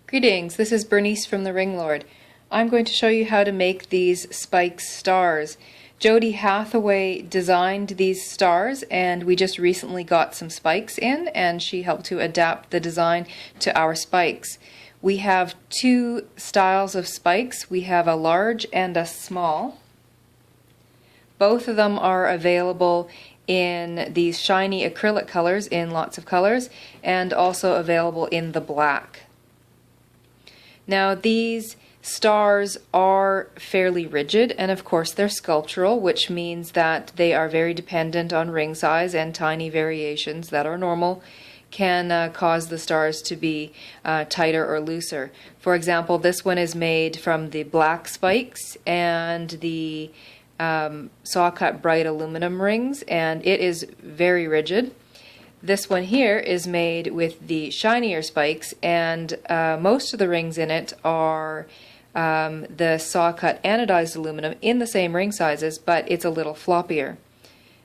Greetings, this is Bernice from The Ring Lord. I'm going to show you how to make these spike stars. Jody Hathaway designed these stars and we just recently got some spikes in and she helped to adapt the design to our spikes. We have two styles of spikes. We have a large and a small. Both of them are available in these shiny acrylic colors in lots of colors and also available in the black. Now these stars are fairly rigid and of course they're sculptural, which means that they are very dependent on ring size, and tiny variations that are normal can cause the stars to be tighter or looser. For example, this one is made from the black spikes and the saw cut bright aluminum rings, and it is very rigid. This one here is made with the shinier spikes, and most of the rings in it are the saw cut anodized aluminum in the same ring sizes, but it's a little floppier.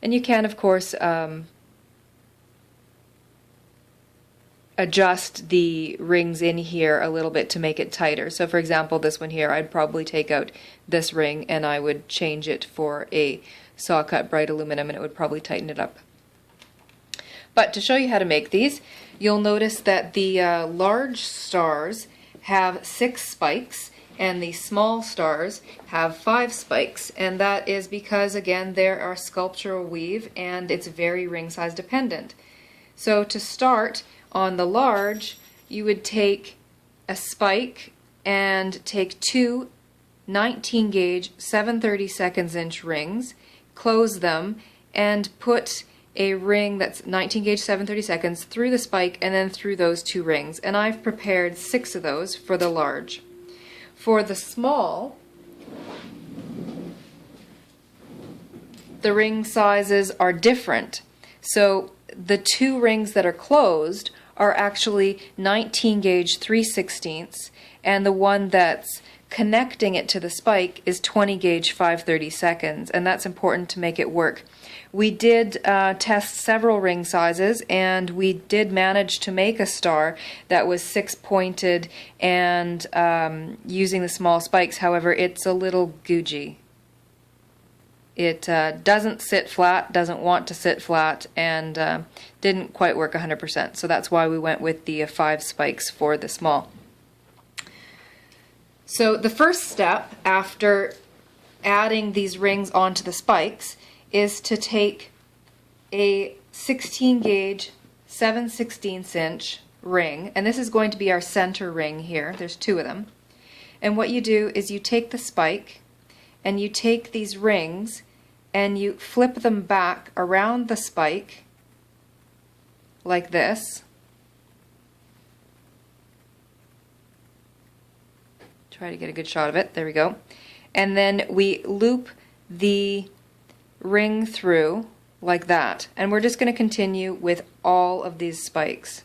And you can of course adjust the rings in here a little bit to make it tighter. So for example, this one here, I'd probably take out this ring and I would change it for a saw cut bright aluminum and it would probably tighten it up. But to show you how to make these, you'll notice that the large stars have 6 spikes and the small stars have 5 spikes, and that is because again there are sculptural weave and it's very ring size dependent. So to start on the large, you would take a spike and take two 19 gauge 7/32 inch rings, close them, and put a ring that's 19 gauge 7/32 through the spike and then through those two rings. And I've prepared 6 of those for the large. For the small, the ring sizes are different. So the two rings that are closed are actually 19 gauge 3/16, and the one that's connecting it to the spike is 20 gauge 5/32, and that's important to make it work. We did test several ring sizes, and we did manage to make a star that was 6-pointed and using the small spikes. However, it's a little googey. It doesn't sit flat, doesn't want to sit flat, and didn't quite work 100%. So that's why we went with the 5 spikes for the small. So the first step after adding these rings onto the spikes is to take a 16 gauge 7/16 inch ring, and this is going to be our center ring here. There's 2 of them. And what you do is you take the spike and you take these rings and you flip them back around the spike like this. Try to get a good shot of it. There we go. And then we loop the ring through like that, and we're just going to continue with all of these spikes.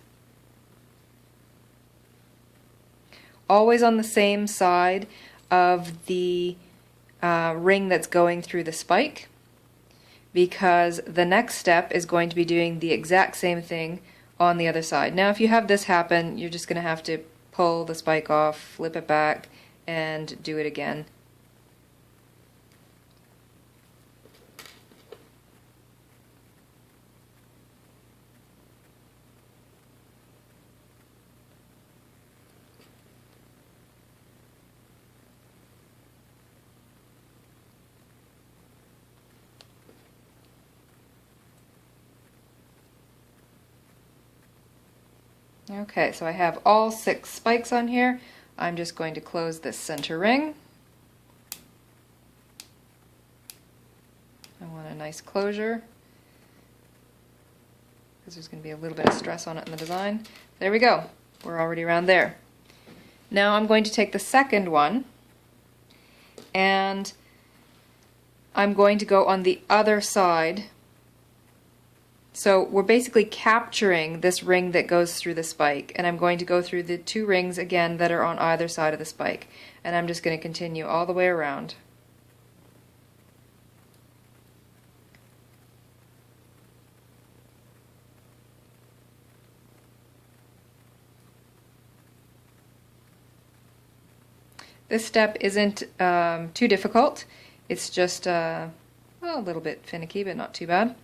Always on the same side of the ring that's going through the spike, because the next step is going to be doing the exact same thing on the other side. Now if you have this happen, you're just going to have to pull the spike off, flip it back, and do it again. Okay, so I have all 6 spikes on here. I'm just going to close this center ring. I want a nice closure because there's going to be a little bit of stress on it in the design. There we go. We're already around there. Now I'm going to take the second one and I'm going to go on the other side. So we're basically capturing this ring that goes through the spike, and I'm going to go through the 2 rings again that are on either side of the spike, and I'm just going to continue all the way around. This step isn't too difficult. It's just well, a little bit finicky, but not too bad.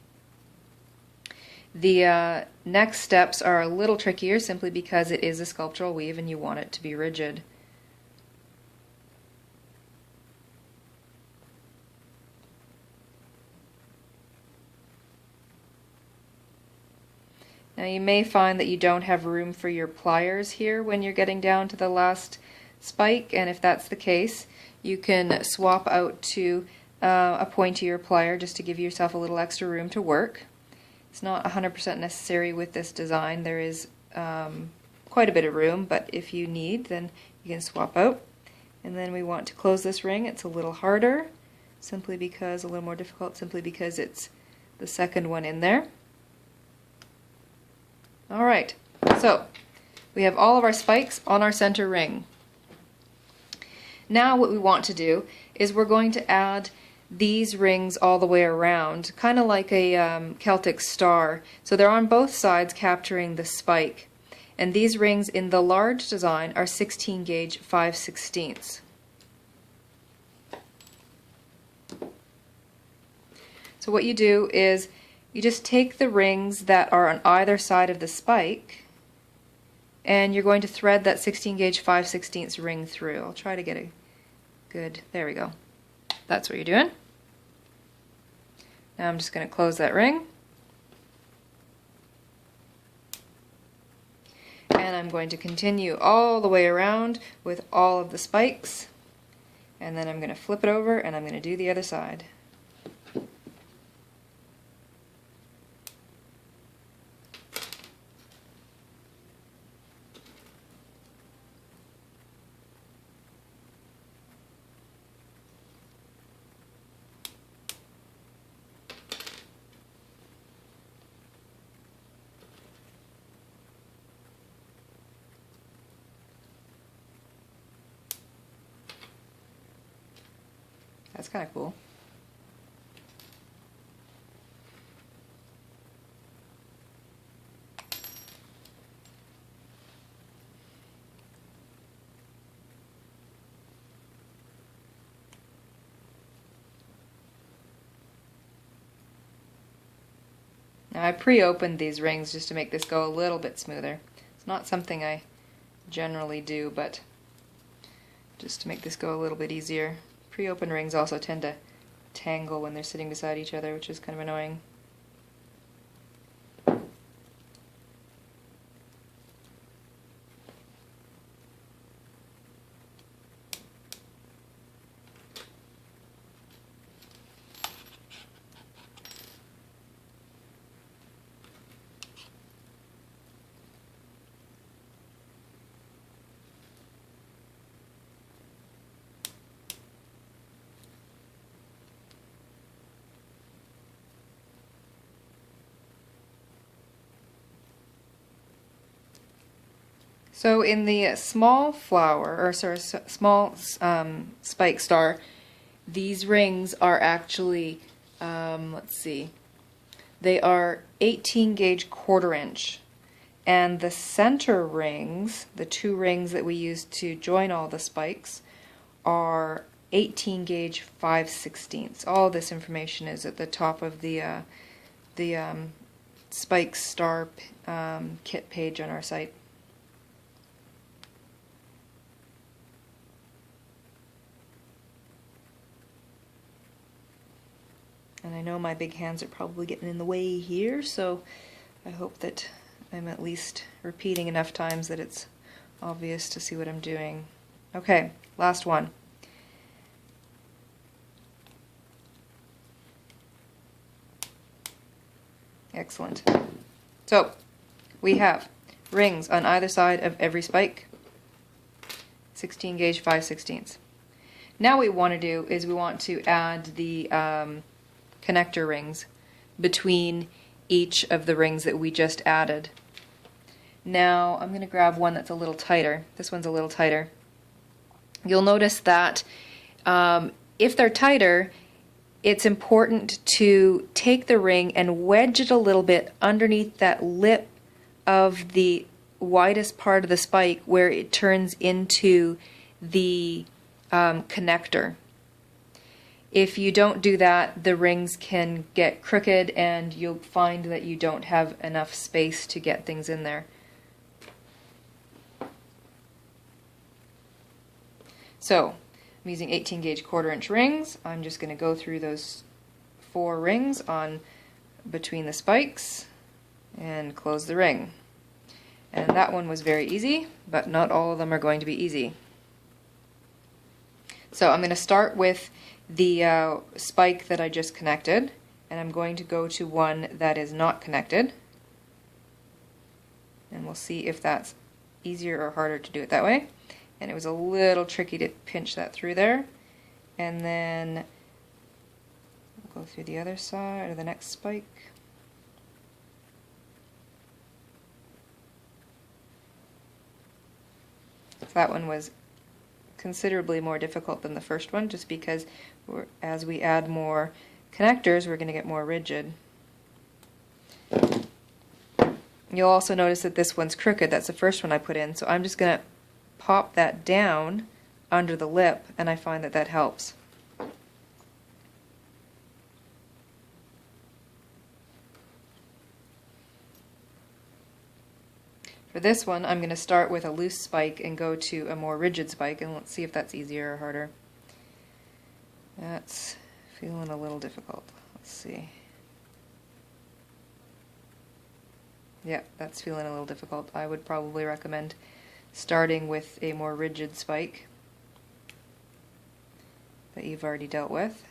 The next steps are a little trickier simply because it is a sculptural weave and you want it to be rigid. Now you may find that you don't have room for your pliers here when you're getting down to the last spike, and if that's the case, you can swap out to a pointier plier just to give yourself a little extra room to work. It's not 100% necessary with this design. There is quite a bit of room, but if you need, then you can swap out. And then we want to close this ring. It's a little harder, simply because, a little more difficult, simply because it's the second one in there. Alright, so we have all of our spikes on our center ring. Now what we want to do is we're going to add these rings all the way around, kind of like a Celtic star. So they're on both sides capturing the spike. And these rings in the large design are 16 gauge 5/16. So what you do is you just take the rings that are on either side of the spike and you're going to thread that 16 gauge 5/16 ring through. I'll try to get a good, there we go. That's what you're doing. Now I'm just going to close that ring. And I'm going to continue all the way around with all of the spikes. And then I'm going to flip it over and I'm going to do the other side. That's kind of cool. Now I pre-opened these rings just to make this go a little bit smoother. It's not something I generally do, but just to make this go a little bit easier. Pre-open rings also tend to tangle when they're sitting beside each other, which is kind of annoying. So in the small flower, or sorry, small spike star, these rings are actually, let's see, they are 18 gauge 1/4 inch. And the center rings, the two rings that we use to join all the spikes, are 18 gauge 5/16. All this information is at the top of the spike star kit page on our site. And I know my big hands are probably getting in the way here, so I hope that I'm at least repeating enough times that it's obvious to see what I'm doing. Okay, last one. Excellent. So, we have rings on either side of every spike, 16 gauge 5/16. Now what we want to do is we want to add the connector rings between each of the rings that we just added. Now I'm going to grab one that's a little tighter. This one's a little tighter. You'll notice that if they're tighter, it's important to take the ring and wedge it a little bit underneath that lip of the widest part of the spike where it turns into the connector. If you don't do that, the rings can get crooked and you'll find that you don't have enough space to get things in there. So I'm using 18 gauge 1/4 inch rings. I'm just going to go through those 4 rings on between the spikes and close the ring. And that one was very easy, but not all of them are going to be easy. So I'm going to start with the spike that I just connected, and I'm going to go to one that is not connected, and we'll see if that's easier or harder to do it that way. And it was a little tricky to pinch that through there, and then we'll go through the other side, or the next spike. So that one was considerably more difficult than the first one, just because as we add more connectors, we're going to get more rigid. You'll also notice that this one's crooked. That's the first one I put in, so I'm just going to pop that down under the lip, and I find that that helps. For this one, I'm going to start with a loose spike and go to a more rigid spike, and let's see if that's easier or harder. That's feeling a little difficult. Let's see. Yeah, that's feeling a little difficult. I would probably recommend starting with a more rigid spike that you've already dealt with.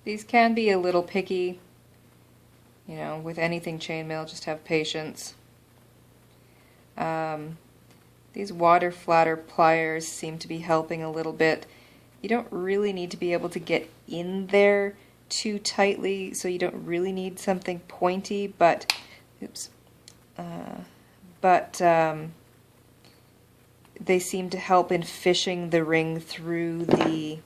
These can be a little picky, you know, with anything chainmail, just have patience. These water flatter pliers seem to be helping a little bit. You don't really need to be able to get in there too tightly, so you don't really need something pointy, but, oops, they seem to help in fishing the ring through the...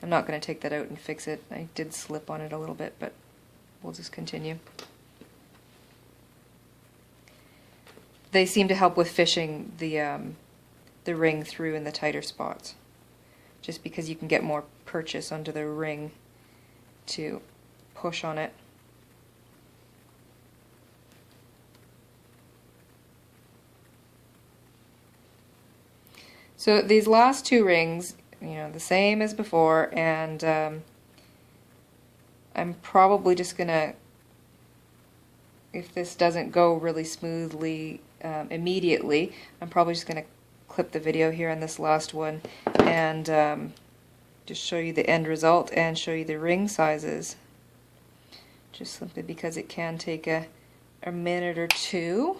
I'm not going to take that out and fix it. I did slip on it a little bit, but we'll just continue. They seem to help with fishing the ring through in the tighter spots, just because you can get more purchase under the ring to push on it. So these last 2 rings, you know, the same as before, and I'm probably just gonna, if this doesn't go really smoothly immediately, I'm probably just gonna clip the video here on this last one and just show you the end result and show you the ring sizes, just simply because it can take a minute or two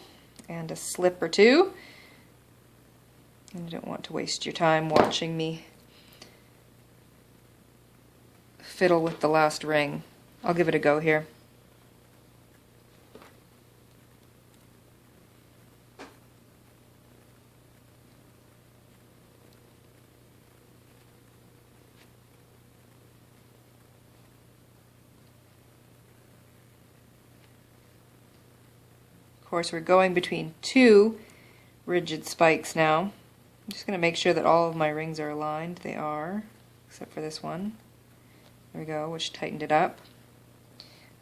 and a slip or two, and you don't want to waste your time watching me fiddle with the last ring. I'll give it a go here. Of course, we're going between 2 rigid spikes now. I'm just going to make sure that all of my rings are aligned. They are, except for this one. There we go, which tightened it up,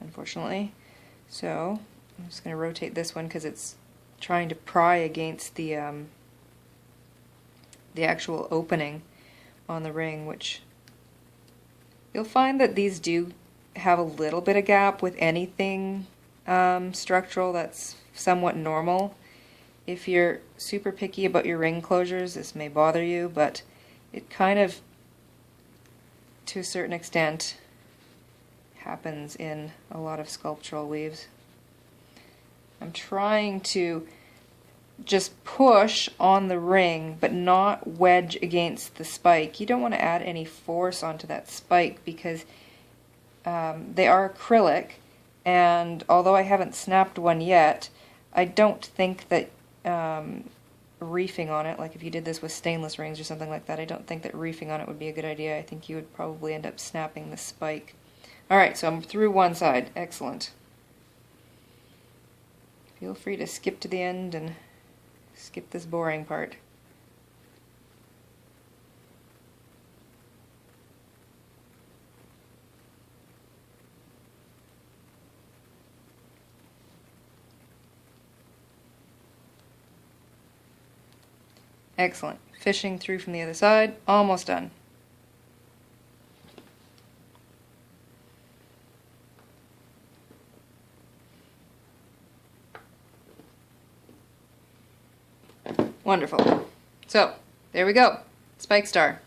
unfortunately. So I'm just going to rotate this one because it's trying to pry against the actual opening on the ring, which you'll find that these do have a little bit of gap with anything structural. That's somewhat normal. If you're super picky about your ring closures, this may bother you, but it kind of, to a certain extent, happens in a lot of sculptural weaves. I'm trying to just push on the ring, but not wedge against the spike. You don't want to add any force onto that spike because they are acrylic, and although I haven't snapped one yet, I don't think that reefing on it, like if you did this with stainless rings or something like that, I don't think that reefing on it would be a good idea. I think you would probably end up snapping the spike. Alright, so I'm through one side. Excellent. Feel free to skip to the end and skip this boring part. Excellent. Fishing through from the other side. Almost done. Wonderful. So, there we go. Spike star.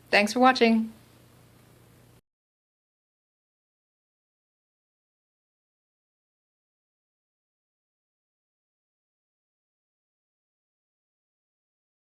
Thanks for watching.